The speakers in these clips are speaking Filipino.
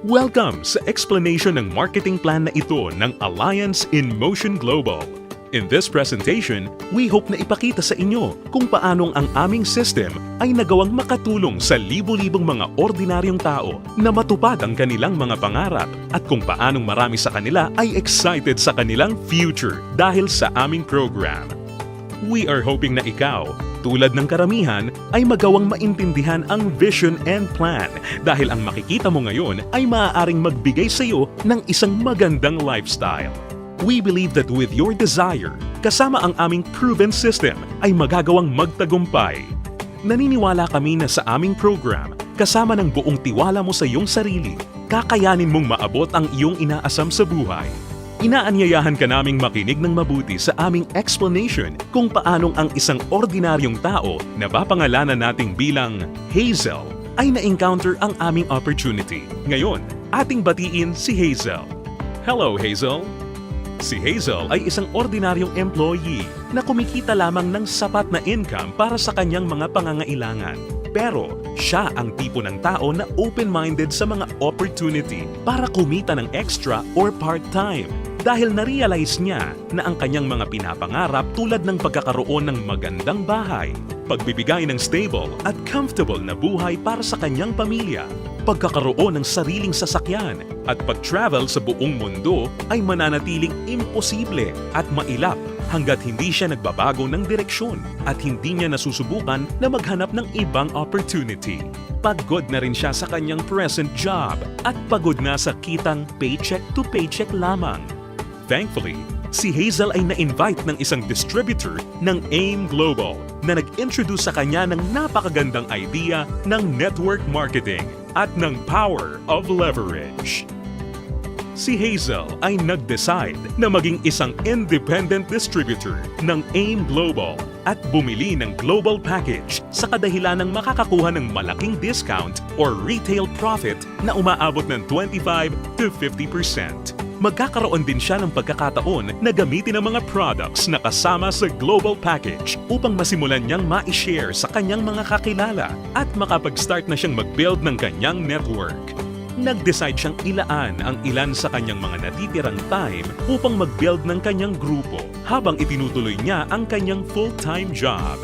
Welcome sa explanation ng marketing plan na ito ng Alliance in Motion Global. In this presentation, we hope na ipakita sa inyo kung paanong ang aming system ay nagawang makatulong sa libo-libong mga ordinaryong tao na matupad ang kanilang mga pangarap at kung paanong marami sa kanila ay excited sa kanilang future dahil sa aming program. We are hoping na ikaw, tulad ng karamihan, ay magawang maintindihan ang vision and plan dahil ang makikita mo ngayon ay maaaring magbigay sa iyo ng isang magandang lifestyle. We believe that with your desire, kasama ang aming proven system ay magagawang magtagumpay. Naniniwala kami na sa aming program, kasama ng buong tiwala mo sa iyong sarili, kakayanin mong maabot ang iyong inaasam sa buhay. Inaanyayahan ka naming makinig ng mabuti sa aming explanation kung paanong ang isang ordinaryong tao na papangalanan nating bilang Hazel ay na-encounter ang aming opportunity. Ngayon, ating batiin si Hazel. Hello, Hazel! Si Hazel ay isang ordinaryong employee na kumikita lamang ng sapat na income para sa kanyang mga pangangailangan. Pero siya ang tipo ng tao na open-minded sa mga opportunity para kumita ng extra or part-time dahil na-realize niya na ang kanyang mga pinapangarap tulad ng pagkakaroon ng magandang bahay, pagbibigay ng stable at comfortable na buhay para sa kanyang pamilya, pagkakaroon ng sariling sasakyan at pag-travel sa buong mundo ay mananatiling imposible at mailap hanggat hindi siya nagbabago ng direksyon at hindi niya nasusubukan na maghanap ng ibang opportunity. Pagod na rin siya sa kanyang present job at pagod na sa kitang paycheck to paycheck lamang. Thankfully, si Hazel ay na-invite ng isang distributor ng AIM Global na nag-introduce sa kanya ng napakagandang idea ng network marketing at ng power of leverage. Si Hazel ay nag-decide na maging isang independent distributor ng AIM Global at bumili ng global package sa kadahilan ng makakakuha ng malaking discount or retail profit na umaabot ng 25 to 50%. Magkakaroon din siya ng pagkakataon na gamitin ang mga products na kasama sa global package upang masimulan niyang ma-share sa kanyang mga kakilala at makapag-start na siyang mag-build ng kanyang network. Nag-decide siyang ilaan ang ilan sa kanyang mga natitirang time upang mag-build ng kanyang grupo habang itinutuloy niya ang kanyang full-time job.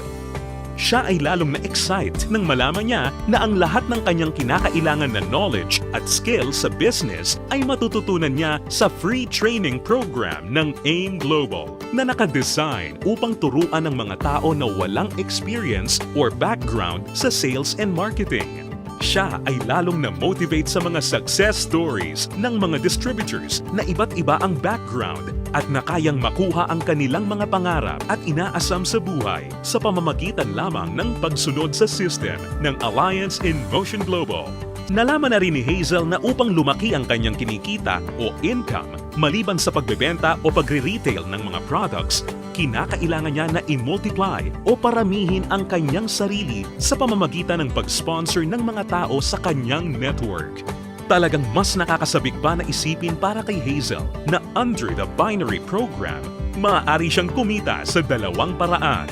Siya ay lalong na-excite nang malaman niya na ang lahat ng kanyang kinakailangan na knowledge at skills sa business ay matututunan niya sa free training program ng AIM Global na nakadesign upang turuan ng mga tao na walang experience or background sa sales and marketing. Siya ay lalong na-motivate sa mga success stories ng mga distributors na iba't iba ang background at na kayang makuha ang kanilang mga pangarap at inaasam sa buhay sa pamamagitan lamang ng pagsunod sa system ng Alliance in Motion Global. Nalaman na rin ni Hazel na upang lumaki ang kanyang kinikita o income maliban sa pagbebenta o pagre-retail ng mga products, kinakailangan niya na i-multiply o paramihin ang kanyang sarili sa pamamagitan ng pag-sponsor ng mga tao sa kanyang network. Talagang mas nakakasabik pa na isipin para kay Hazel na under the binary program, maaari siyang kumita sa dalawang paraan.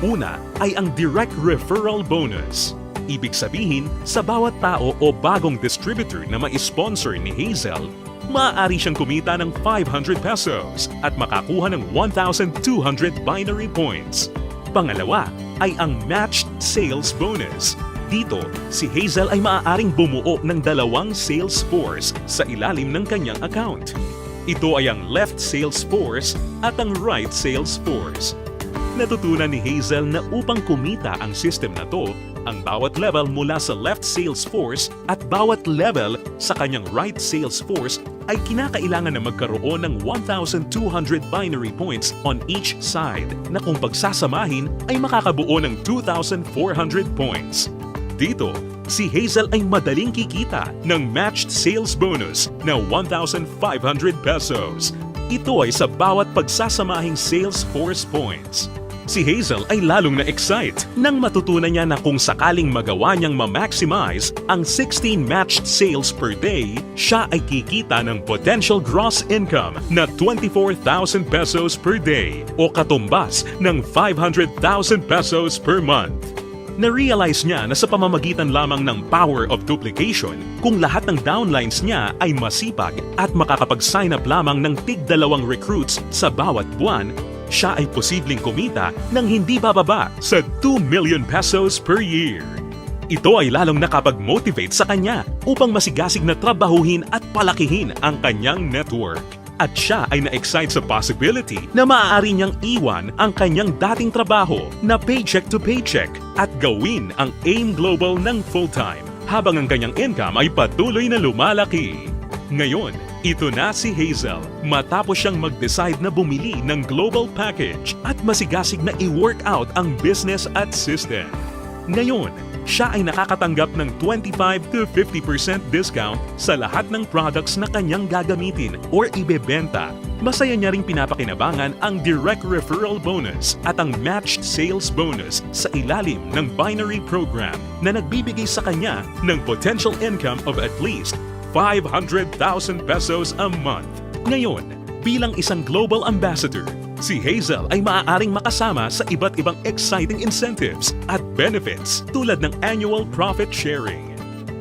Una ay ang direct referral bonus. Ibig sabihin, sa bawat tao o bagong distributor na ma-sponsor ni Hazel, maaari siyang kumita ng 500 pesos at makakuha ng 1,200 binary points. Pangalawa ay ang matched sales bonus. Dito, si Hazel ay maaaring bumuo ng dalawang sales force sa ilalim ng kanyang account. Ito ay ang left sales force at ang right sales force. Natutunan ni Hazel na upang kumita ang system na to, ang bawat level mula sa left sales force at bawat level sa kanyang right sales force ay kinakailangan na magkaroon ng 1,200 binary points on each side na kung pagsasamahin ay makakabuo ng 2,400 points. Dito, si Hazel ay madaling kikita ng matched sales bonus na 1,500 pesos. Ito ay sa bawat pagsasamahing sales force points. Si Hazel ay lalong na-excite nang matutunan niya na kung sakaling magawa niyang ma-maximize ang 16 matched sales per day, siya ay kikita ng potential gross income na 24,000 pesos per day o katumbas ng 500,000 pesos per month. Na-realize niya na sa pamamagitan lamang ng power of duplication, kung lahat ng downlines niya ay masipag at makakapag-sign up lamang ng tig-2 recruits sa bawat buwan, siya ay posibleng kumita ng hindi bababa sa 2 million pesos per year. Ito ay lalong nakapag-motivate sa kanya upang masigasig na trabahuhin at palakihin ang kanyang network. At siya ay na-excite sa possibility na maaari niyang iwan ang kanyang dating trabaho na paycheck to paycheck at gawin ang AIM Global ng full-time habang ang kanyang income ay patuloy na lumalaki. Ngayon, ito na si Hazel matapos siyang mag-decide na bumili ng global package at masigasig na i-work out ang business at system. Ngayon, siya ay nakakatanggap ng 25 to 50% discount sa lahat ng products na kanyang gagamitin or ibebenta. Masaya niya ring pinapakinabangan ang direct referral bonus at ang matched sales bonus sa ilalim ng binary program na nagbibigay sa kanya ng potential income of at least 500,000 pesos a month. Ngayon, bilang isang global ambassador, si Hazel ay maaaring makasama sa iba't ibang exciting incentives at benefits tulad ng annual profit sharing.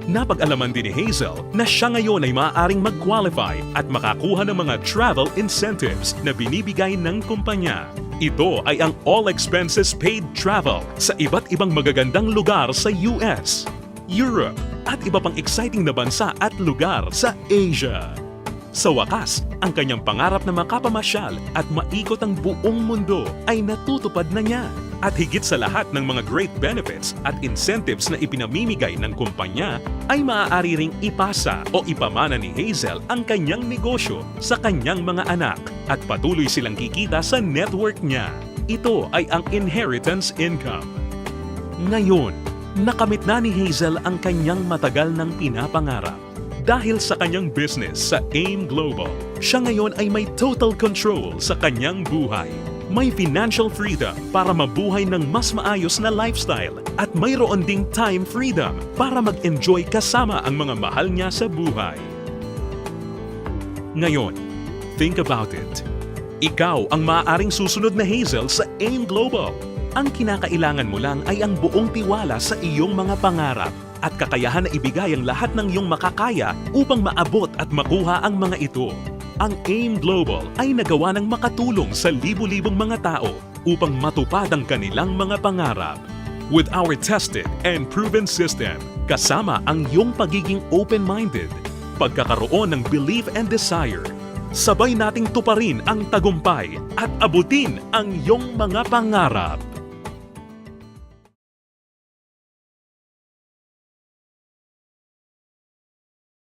Napag-alaman din ni Hazel na siya ngayon ay maaaring mag-qualify at makakuha ng mga travel incentives na binibigay ng kumpanya. Ito ay ang all expenses paid travel sa iba't ibang magagandang lugar sa US, Europe, at iba pang exciting na bansa at lugar sa Asia. Sa wakas, ang kanyang pangarap na makapamasyal at maikot ang buong mundo ay natutupad na niya. At higit sa lahat ng mga great benefits at incentives na ipinamimigay ng kumpanya, ay maaari ring ipasa o ipamana ni Hazel ang kanyang negosyo sa kanyang mga anak at patuloy silang kikita sa network niya. Ito ay ang inheritance income. Ngayon, nakamit na ni Hazel ang kanyang matagal ng pinapangarap. Dahil sa kanyang business sa AIM Global, siya ngayon ay may total control sa kanyang buhay. May financial freedom para mabuhay ng mas maayos na lifestyle at mayroon ding time freedom para mag-enjoy kasama ang mga mahal niya sa buhay. Ngayon, think about it. Ikaw ang maaaring susunod na Hazel sa AIM Global. Ang kinakailangan mo lang ay ang buong tiwala sa iyong mga pangarap at kakayahan na ibigay ang lahat ng iyong makakaya upang maabot at makuha ang mga ito. Ang AIM Global ay nagawa ng makatulong sa libu-libong mga tao upang matupad ang kanilang mga pangarap. With our tested and proven system, kasama ang iyong pagiging open-minded, pagkakaroon ng belief and desire, sabay nating tuparin ang tagumpay at abutin ang iyong mga pangarap.